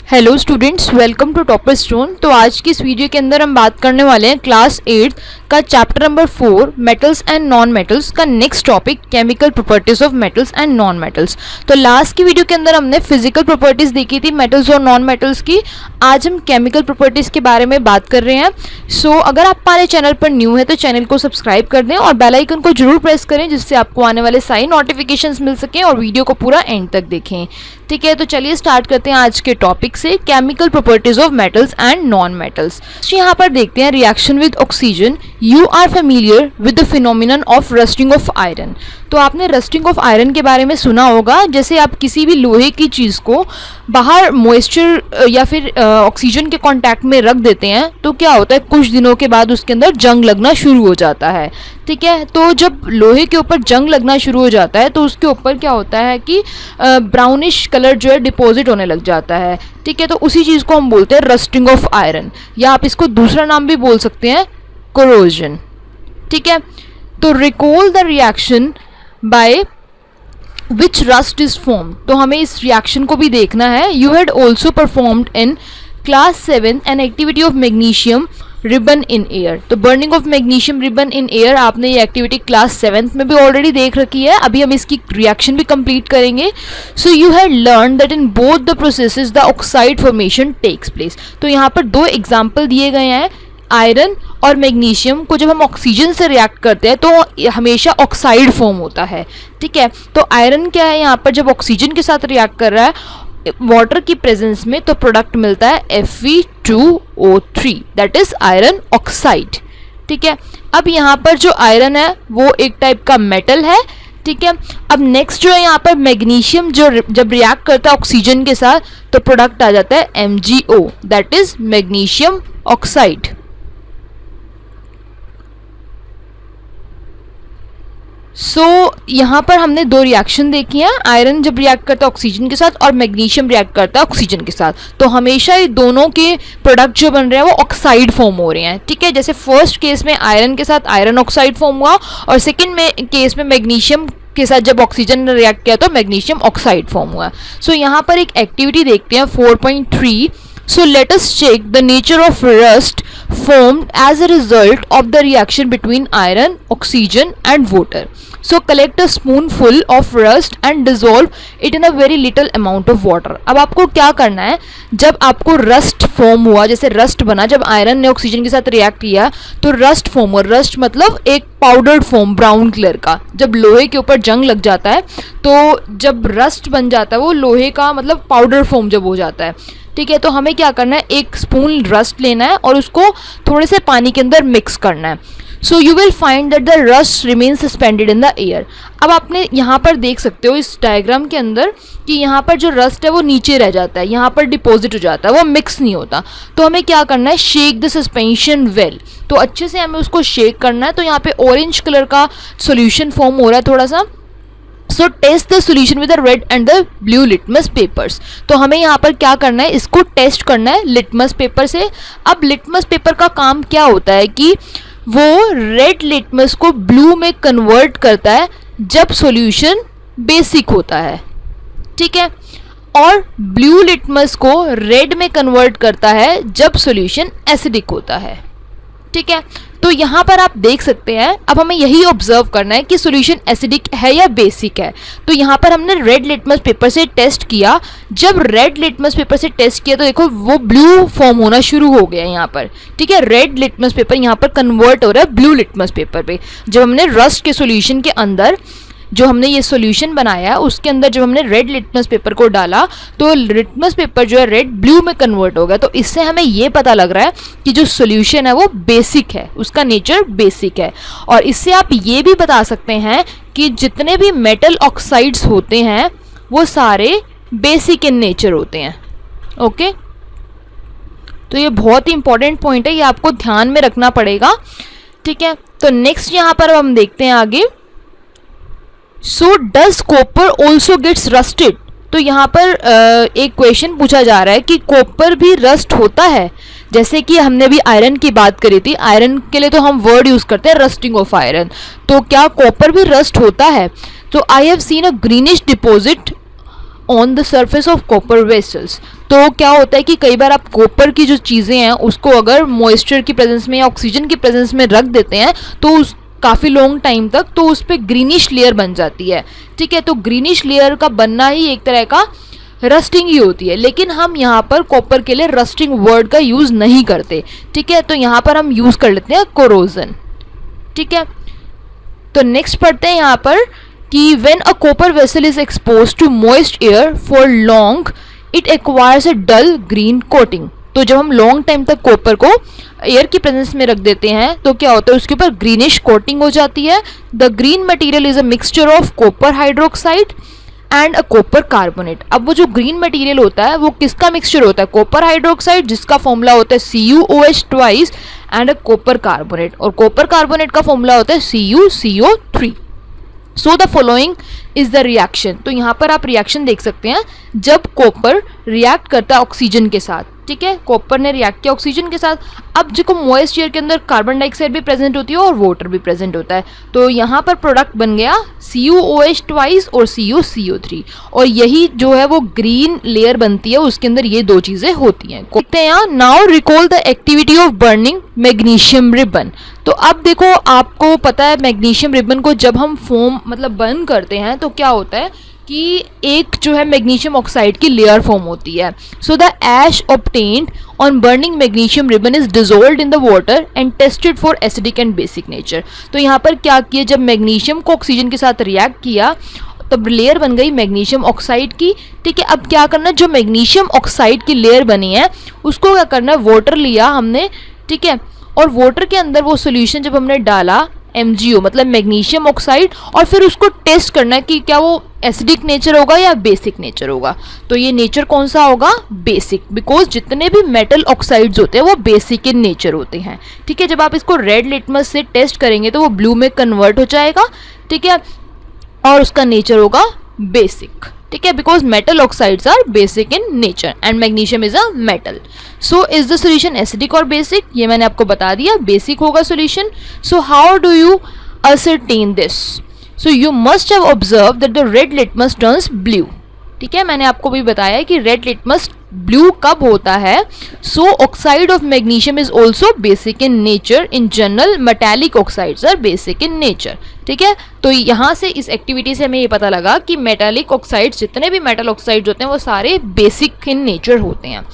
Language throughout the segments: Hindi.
Hello students, welcome to topper stone. तो आज की इस वीडियो के अंदर हम बात करने वाले हैं क्लास 8 का chapter number 4 metals and non metals का next topic chemical properties of metals and non metals. तो लास्ट की वीडियो के अंदर हमने फिजिकल प्रॉपर्टीज देखी थी मेटल्स और नॉन मेटल्स की। आज हम केमिकल प्रॉपर्टीज के बारे में बात कर रहे हैं। अगर आप हमारे चैनल पर न्यू है तो चैनल को सब्सक्राइब कर दें और बेल आइकन को जरूर प्रेस करें जिससे आपको आने वाले सारी नोटिफिकेशंस मिल सकें और वीडियो को पूरा एंड तक देखें। ठीक है, तो चलिए स्टार्ट करते हैं आज के टॉपिक से, chemical properties of metals and non metals. यहाँ पर देखते हैं reaction with oxygen. You are familiar with the phenomenon of rusting of iron. तो आपने रस्टिंग ऑफ आयरन के बारे में सुना होगा। जैसे आप किसी भी लोहे की चीज़ को बाहर मॉइस्चर या फिर ऑक्सीजन के कांटेक्ट में रख देते हैं तो क्या होता है, कुछ दिनों के बाद उसके अंदर जंग लगना शुरू हो जाता है। ठीक है, तो जब लोहे के ऊपर जंग लगना शुरू हो जाता है तो उसके ऊपर क्या होता है कि ब्राउनिश कलर जो है डिपॉजिट होने लग जाता है। ठीक है, तो उसी चीज़ को हम बोलते हैं रस्टिंग ऑफ आयरन, या आप इसको दूसरा नाम भी बोल सकते हैं, कोरोजन। ठीक है, तो recall the reaction by which rust is form. तो हमें इस रिएक्शन को भी देखना है। You had also performed in class 7 an activity of magnesium ribbon in air. तो burning of magnesium ribbon in air, आपने ये एक्टिविटी क्लास 7th में भी ऑलरेडी देख रखी है। अभी हम इसकी रिएक्शन भी कंप्लीट करेंगे। So you had learn that in both the processes the oxide formation takes place. तो यहाँ पर दो एग्जाम्पल दिए गए हैं, आयरन और मैग्नीशियम को जब हम ऑक्सीजन से रिएक्ट करते हैं तो हमेशा ऑक्साइड फॉर्म होता है। ठीक है, तो आयरन क्या है, यहाँ पर जब ऑक्सीजन के साथ रिएक्ट कर रहा है वाटर की प्रेजेंस में तो प्रोडक्ट मिलता है Fe2O3, that is iron oxide. ठीक है, अब यहाँ पर जो आयरन है वो एक टाइप का मेटल है। ठीक है, अब नेक्स्ट जो है यहाँ पर मैग्नीशियम जो जब रिएक्ट करता है ऑक्सीजन के साथ तो प्रोडक्ट आ जाता है MgO, that is magnesium oxide. यहाँ पर हमने दो रिएक्शन देखी हैं, आयरन जब रिएक्ट करता है ऑक्सीजन के साथ और मैग्नीशियम रिएक्ट करता है ऑक्सीजन के साथ। तो हमेशा ये दोनों के प्रोडक्ट जो बन रहे हैं वो ऑक्साइड फॉर्म हो रहे हैं। ठीक है, जैसे फर्स्ट केस में आयरन के साथ आयरन ऑक्साइड फॉर्म हुआ और सेकेंड में केस में मैग्नीशियम के साथ जब ऑक्सीजन ने रिएक्ट किया तो मैग्नीशियम ऑक्साइड फॉर्म हुआ। यहाँ पर एक एक्टिविटी देखते हैं 4.3। So let us check the nature of rust formed as a result of the reaction between iron, oxygen and water. So collect a spoonful of rust and dissolve it in a very little amount of water. अब आपको क्या करना है, जब आपको रस्ट फॉर्म हुआ, जैसे रस्ट बना जब आयरन ने ऑक्सीजन के साथ रिएक्ट किया तो रस्ट फॉर्म हुआ। रस्ट मतलब एक पाउडर्ड फॉर्म ब्राउन कलर का। जब लोहे के ऊपर जंग लग जाता है तो जब रस्ट बन जाता है वो लोहे का मतलब पाउडर फॉर्म जब हो जाता है। ठीक है, तो हमें क्या करना है, एक स्पून रस्ट लेना है और उसको थोड़े से पानी के अंदर मिक्स करना है। So you will find that the rust remain suspended in the air. अब आपने यहाँ पर देख सकते हो इस डायग्राम के अंदर कि यहाँ पर जो रस्ट है वो नीचे रह जाता है, यहाँ पर डिपॉजिट हो जाता है, वो मिक्स नहीं होता। तो हमें क्या करना है, शेक द सस्पेंशन वेल। तो अच्छे से हमें उसको शेक करना है। तो यहाँ पे ऑरेंज कलर का सोल्यूशन फॉर्म हो रहा है थोड़ा सा। So test the solution with the red and the blue litmus papers. तो हमें यहाँ पर क्या करना है, इसको टेस्ट करना है लिटमस पेपर से। अब लिटमस पेपर का काम क्या होता है कि वो रेड लिटमस को ब्लू में कन्वर्ट करता है जब सॉल्यूशन बेसिक होता है। ठीक है, और ब्लू लिटमस को रेड में कन्वर्ट करता है जब सॉल्यूशन एसिडिक होता है। ठीक है, तो यहाँ पर आप देख सकते हैं। अब हमें यही ऑब्जर्व करना है कि सॉल्यूशन एसिडिक है या बेसिक है। तो यहाँ पर हमने रेड लिटमस पेपर से टेस्ट किया। जब रेड लिटमस पेपर से टेस्ट किया तो देखो वो ब्लू फॉर्म होना शुरू हो गया यहाँ पर। ठीक है, रेड लिटमस पेपर यहाँ पर कन्वर्ट हो रहा है ब्लू लिटमस पेपर पे। जब हमने रस्ट के सॉल्यूशन के अंदर जो हमने ये सॉल्यूशन बनाया उसके अंदर जब हमने रेड लिटमस पेपर को डाला तो लिटमस पेपर जो है रेड ब्लू में कन्वर्ट हो गया। तो इससे हमें ये पता लग रहा है कि जो सॉल्यूशन है वो बेसिक है, उसका नेचर बेसिक है। और इससे आप ये भी बता सकते हैं कि जितने भी मेटल ऑक्साइड्स होते हैं वो सारे बेसिक इन नेचर होते हैं। ओके, तो ये बहुत ही इंपॉर्टेंट पॉइंट है, ये आपको ध्यान में रखना पड़ेगा। ठीक है, तो नेक्स्ट यहाँ पर हम देखते हैं आगे। So does copper also gets rusted? तो यहाँ पर एक क्वेश्चन पूछा जा रहा है कि कॉपर भी रस्ट होता है। जैसे कि हमने भी आयरन की बात करी थी, आयरन के लिए तो हम वर्ड यूज करते हैं रस्टिंग ऑफ आयरन। तो क्या कॉपर भी रस्ट होता है? तो I have seen a greenish deposit on the surface of copper vessels. तो क्या होता है कि कई बार आप कॉपर की जो चीज़ें हैं उसको अगर मॉइस्चर की प्रेजेंस में या ऑक्सीजन की प्रेजेंस में रख देते हैं तो उस काफ़ी लॉन्ग टाइम तक तो उस पर ग्रीनिश लेयर बन जाती है। ठीक है, तो ग्रीनिश लेयर का बनना ही एक तरह का रस्टिंग ही होती है, लेकिन हम यहाँ पर कॉपर के लिए रस्टिंग वर्ड का यूज़ नहीं करते। ठीक है, तो यहाँ पर हम यूज़ कर लेते हैं कोरोजन। ठीक है, तो नेक्स्ट पढ़ते हैं यहाँ पर कि when a copper vessel is expose to moist air for long it acquires a dull green coating. तो जब हम लॉन्ग टाइम तक कॉपर को एयर की प्रेजेंस में रख देते हैं तो क्या होता है, उसके ऊपर ग्रीनिश कोटिंग हो जाती है। The green material is a mixture of copper hydroxide and a copper carbonate. अब वो जो ग्रीन मटेरियल होता है वो किसका मिक्सचर होता है, कॉपर हाइड्रोक्साइड जिसका फॉर्मूला होता है CuOH twice and a copper carbonate, और कॉपर कार्बोनेट का फॉर्मूला होता है CuCO3। So the following is the reaction. तो यहाँ पर आप रिएक्शन देख सकते हैं जब कॉपर रिएक्ट करता है ऑक्सीजन के साथ। ठीक है, कॉपर ने रिएक्ट किया ऑक्सीजन के साथ। अब जो मॉइस्ट एयर के अंदर कार्बन डाइऑक्साइड भी प्रेजेंट होती है और वाटर भी प्रेजेंट होता है, तो यहाँ पर प्रोडक्ट बन गया CuOH ट्वाइस और CuCO3, और यही जो है वो ग्रीन लेयर बनती है, उसके अंदर ये दो चीजें होती हैं। देखते हैं यहाँ, now recall the activity of burning magnesium ribbon. तो अब देखो, आपको पता है मैग्नीशियम रिबन को जब हम फोम मतलब बर्न करते हैं तो क्या होता है कि एक जो है मैग्नीशियम ऑक्साइड की लेयर फॉर्म होती है। So the ash obtained on burning magnesium ribbon is dissolved in the water and tested for acidic and basic nature. तो यहाँ पर क्या किया, जब मैग्नीशियम को ऑक्सीजन के साथ रिएक्ट किया तब लेयर बन गई मैग्नीशियम ऑक्साइड की। ठीक है, अब क्या करना है, जो मैग्नीशियम ऑक्साइड की लेयर बनी है उसको क्या करना है, वाटर लिया हमने। ठीक है, और वाटर के अंदर वो सोल्यूशन जब हमने डाला MgO मतलब मैग्नीशियम ऑक्साइड, और फिर उसको टेस्ट करना है कि क्या वो एसिडिक नेचर होगा या बेसिक नेचर होगा। तो ये नेचर कौन सा होगा, बेसिक, बिकॉज जितने भी मेटल ऑक्साइड्स होते हैं वो बेसिक इन नेचर होते हैं। ठीक है, जब आप इसको रेड लिटमस से टेस्ट करेंगे तो वो ब्लू में कन्वर्ट हो जाएगा। ठीक है, और उसका नेचर होगा बेसिक। ठीक है, because metal oxides are basic in nature and magnesium is a metal. So is the solution acidic और बेसिक, ये मैंने आपको बता दिया, बेसिक होगा solution. So how do you ascertain this? So you must have observed that the red litmus turns blue. ठीक है, मैंने आपको भी बताया कि रेड लिटमस ब्लू कब होता है। So oxide of magnesium is also basic in nature. In general metallic oxides are basic in nature. ठीक है, तो यहाँ से इस एक्टिविटी से हमें ये पता लगा कि मेटालिक ऑक्साइड्स, जितने भी मेटल ऑक्साइड्स होते हैं वो सारे बेसिक इन नेचर होते हैं।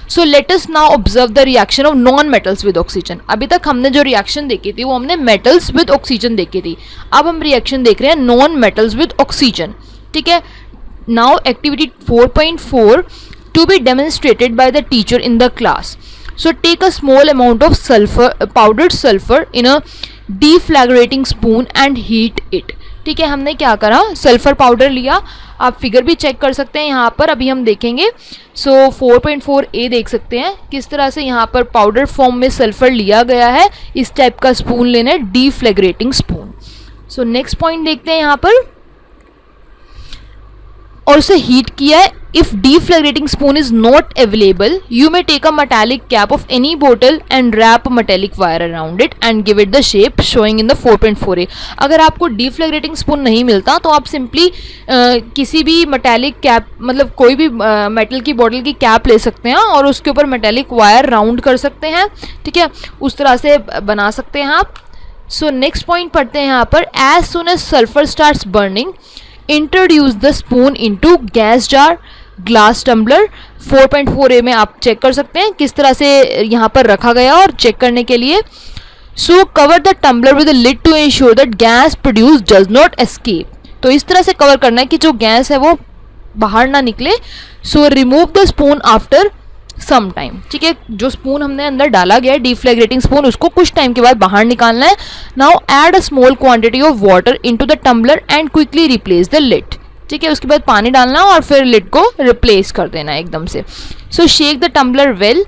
So let us now observe the reaction of non metals with oxygen. अभी तक हमने जो रिएक्शन देखी थी वो हमने मेटल्स विद ऑक्सीजन देखी थी, अब हम रिएक्शन देख रहे हैं नॉन मेटल्स विद ऑक्सीजन। ठीक है, now activity 4.4 to be demonstrated by the teacher in the class. So take a small amount of sulfur, powdered sulfur in a deflagrating spoon and heat it. ठीक है, हमने क्या करा, सल्फर पाउडर लिया। आप फिगर भी चेक कर सकते हैं यहाँ पर, अभी हम देखेंगे। सो 4.4a देख सकते हैं किस तरह से यहाँ पर पाउडर फॉर्म में सल्फर लिया गया है। इस टाइप का स्पून लेना है, डीफ्लैग्रेटिंग स्पून। सो नेक्स्ट पॉइंट देखते हैं यहाँ पर, और उसे हीट किया है। If deflagrating spoon is not available, you may take a metallic cap of any bottle and wrap a metallic wire around it and give it the shape showing in the 4.4a. अगर आपको deflagrating spoon नहीं मिलता तो आप सिंपली किसी भी metallic cap मतलब कोई भी मेटल की बॉटल की कैप ले सकते हैं और उसके ऊपर metallic wire राउंड कर सकते हैं। ठीक है, उस तरह से बना सकते हैं आप। सो नेक्स्ट पॉइंट पढ़ते हैं यहाँ पर, as soon as sulfur starts burning, introduce the spoon into gas jar, glass tumbler. 4.4a में आप चेक कर सकते हैं किस तरह से यहाँ पर रखा गया और चेक करने के लिए। So cover the tumbler with lid to ensure that gas produce does not escape. तो इस तरह से कवर करना है कि जो गैस है वो बाहर ना निकले। So remove the spoon after some time. ठीक है, जो स्पून हमने अंदर डाला गया है डिफ्लैग्रेटिंग स्पून, उसको कुछ टाइम के बाद बाहर निकालना है। Now add a small quantity of water into the tumbler and quickly replace the lid. ठीक है, उसके बाद पानी डालना और फिर लिड को रिप्लेस कर देना है एकदम से। So shake the tumbler well,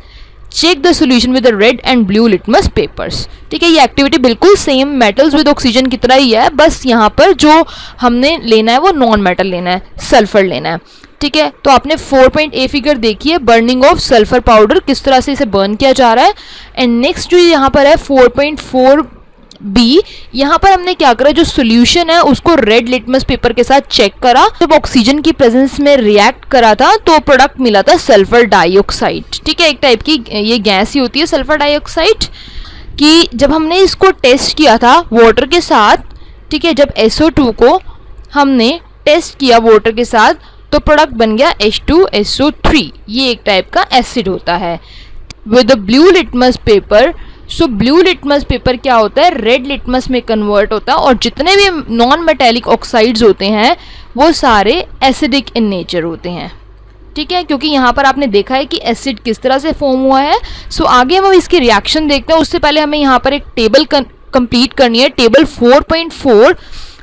check the solution with the red and blue litmus papers. ठीक है, ये एक्टिविटी बिल्कुल सेम मेटल्स विद ऑक्सीजन की तरह ही है, बस यहाँ पर जो हमने लेना है वो नॉन मेटल लेना है, सल्फर लेना है। ठीक है, तो आपने 4.a फिगर देखी है, बर्निंग ऑफ सल्फर पाउडर, किस तरह से इसे बर्न किया जा रहा है। एंड नेक्स्ट जो यहाँ पर है 4.4 बी, यहाँ पर हमने क्या करा, जो सोल्यूशन है उसको रेड लिटमस पेपर के साथ चेक करा, जब ऑक्सीजन की प्रेजेंस में रिएक्ट करा था तो प्रोडक्ट मिला था सल्फर डाइऑक्साइड। ठीक है, एक टाइप की ये गैस ही होती है सल्फर डाइऑक्साइड। कि जब हमने इसको टेस्ट किया था वाटर के साथ, ठीक है, जब SO2 को हमने टेस्ट किया वाटर के साथ तो प्रोडक्ट बन गया H2SO3। ये एक टाइप का एसिड होता है। With blue litmus paper, so blue litmus paper क्या होता है, रेड लिटमस में कन्वर्ट होता है और जितने भी नॉन मेटेलिक ऑक्साइड्स होते हैं वो सारे एसिडिक इन नेचर होते हैं। ठीक है, क्योंकि यहाँ पर आपने देखा है कि एसिड किस तरह से फॉर्म हुआ है। सो आगे हम इसकी रिएक्शन देखते हैं, उससे पहले हमें यहाँ पर एक टेबल कंप्लीट करनी है। Table 4.4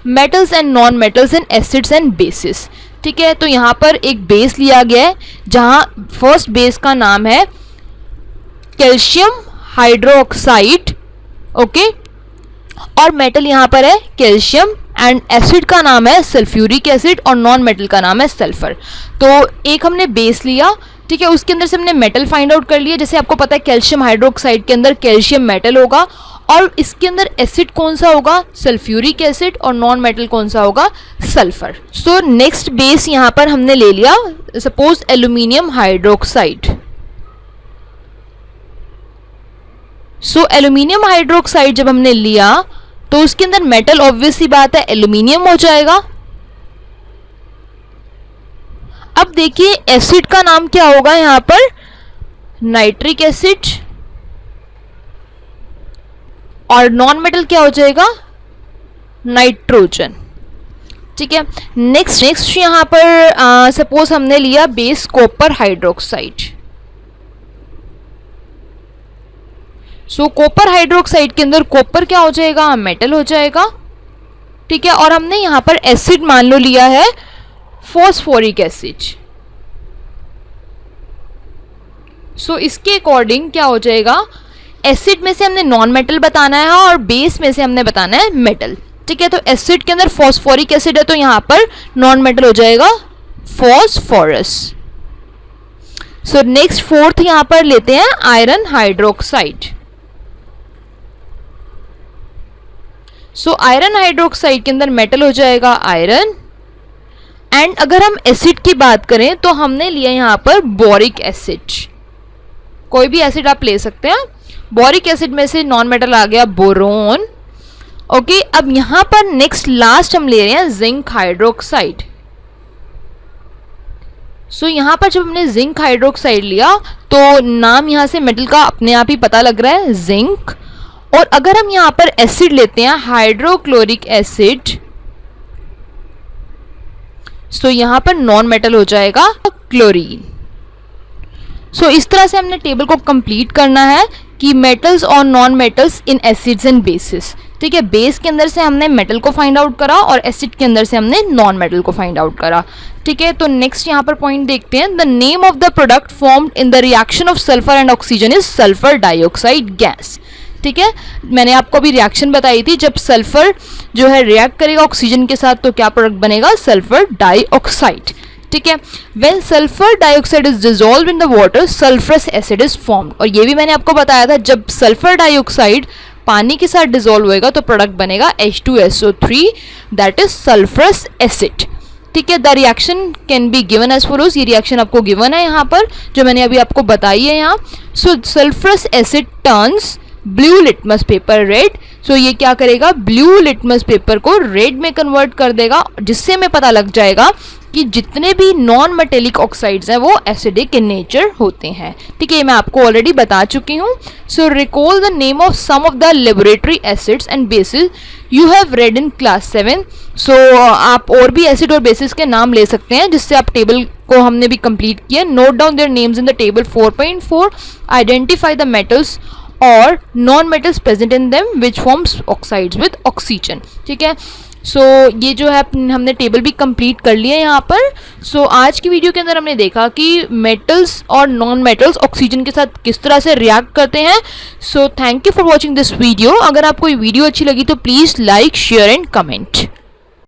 metals and non metals and acids and basis. ठीक है, तो यहाँ पर एक बेस लिया गया है जहाँ फर्स्ट बेस का नाम है कैल्शियम हाइड्रोक्साइड, ओके, और मेटल यहाँ पर है कैल्शियम एंड एसिड का नाम है सल्फ्यूरिक एसिड और नॉन मेटल का नाम है सल्फर। तो एक हमने बेस लिया, ठीक है, उसके अंदर से हमने मेटल फाइंड आउट कर लिया। जैसे आपको पता है कैल्शियम हाइड्रोक्साइड के अंदर कैल्शियम मेटल होगा और इसके अंदर एसिड कौन सा होगा, सल्फ्यूरिक एसिड, और नॉन मेटल कौन सा होगा, सल्फर। सो नेक्स्ट बेस यहाँ पर हमने ले लिया suppose aluminium hydroxide. So aluminium hydroxide जब हमने लिया तो उसके अंदर मेटल ऑब्वियस सी बात है एल्यूमिनियम हो जाएगा। अब देखिए एसिड का नाम क्या होगा यहां पर, नाइट्रिक एसिड, और नॉन मेटल क्या हो जाएगा, नाइट्रोजन। ठीक है, नेक्स्ट यहां पर सपोज हमने लिया बेस कॉपर हाइड्रोक्साइड। सो कॉपर हाइड्रोक्साइड के अंदर कॉपर क्या हो जाएगा, मेटल हो जाएगा। ठीक है, और हमने यहां पर एसिड मान लो लिया है फॉस्फोरिक एसिड। सो इसके अकॉर्डिंग क्या हो जाएगा, एसिड में से हमने नॉन मेटल बताना है और बेस में से हमने बताना है मेटल। ठीक है, तो एसिड के अंदर फॉस्फोरिक एसिड है तो यहां पर नॉन मेटल हो जाएगा फॉस्फोरस। सो नेक्स्ट फोर्थ यहां पर लेते हैं iron hydroxide. So iron hydroxide के अंदर मेटल हो जाएगा आयरन। एंड अगर हम एसिड की बात करें तो हमने लिया यहां पर बोरिक एसिड। कोई भी एसिड आप ले सकते हैं। बोरिक एसिड में से नॉन मेटल आ गया बोरोन। ओके, अब यहां पर नेक्स्ट लास्ट हम ले रहे हैं जिंक हाइड्रोक्साइड। सो यहां पर जब हमने जिंक हाइड्रोक्साइड लिया तो नाम यहां से मेटल का अपने आप ही पता लग रहा है, जिंक। और अगर हम यहां पर एसिड लेते हैं हाइड्रोक्लोरिक एसिड, सो यहां पर नॉन मेटल हो जाएगा क्लोरीन। सो इस तरह से हमने टेबल को कंप्लीट करना है कि मेटल्स और non metals in acids and basis. ठीक है, बेस के अंदर से हमने मेटल को फाइंड आउट करा और एसिड के अंदर से हमने नॉन मेटल को फाइंड आउट करा। ठीक है, तो नेक्स्ट यहाँ पर पॉइंट देखते हैं। The name of the product formed in the reaction of sulphur and oxygen is sulphur dioxide gas. ठीक है, मैंने आपको अभी रिएक्शन बताई थी, जब सल्फर जो है रिएक्ट करेगा ऑक्सीजन के साथ तो क्या प्रोडक्ट बनेगा, सल्फर डाइऑक्साइड। ठीक है, when sulphur dioxide is dissolved in the water sulphurous acid is formed. और ये भी मैंने आपको बताया था, जब सल्फर डाइऑक्साइड पानी के साथ डिसॉल्व होएगा तो प्रोडक्ट बनेगा H2SO3 that is sulphurous acid. ठीक है, the reaction can be given as follows. ये रिएक्शन आपको गिवन है यहाँ पर जो मैंने अभी आपको बताई है यहाँ। So sulphurous acid turns blue litmus paper red. So ये क्या करेगा, ब्लू लिटमस पेपर को रेड में कन्वर्ट कर देगा, जिससे हमें पता लग जाएगा कि जितने भी नॉन मेटेलिक ऑक्साइड्स हैं वो एसिडिक इन नेचर होते हैं। ठीक है, मैं आपको ऑलरेडी बता चुकी हूँ। So recall the name of some of the laboratory acids and bases you have read in class 7। सो आप और भी एसिड और बेसिस के नाम ले सकते हैं, जिससे आप टेबल को हमने भी कंप्लीट किया। Note down their names in the table 4.4, identify the metals और non metals present in them which forms oxides with oxygen. ठीक है, सो ये जो है हमने टेबल भी कंप्लीट कर लिया है यहाँ पर। सो आज की वीडियो के अंदर हमने देखा कि मेटल्स और नॉन मेटल्स ऑक्सीजन के साथ किस तरह से रिएक्ट करते हैं। So thank you for watching this video. अगर आपको ये वीडियो अच्छी लगी तो please like, share and comment.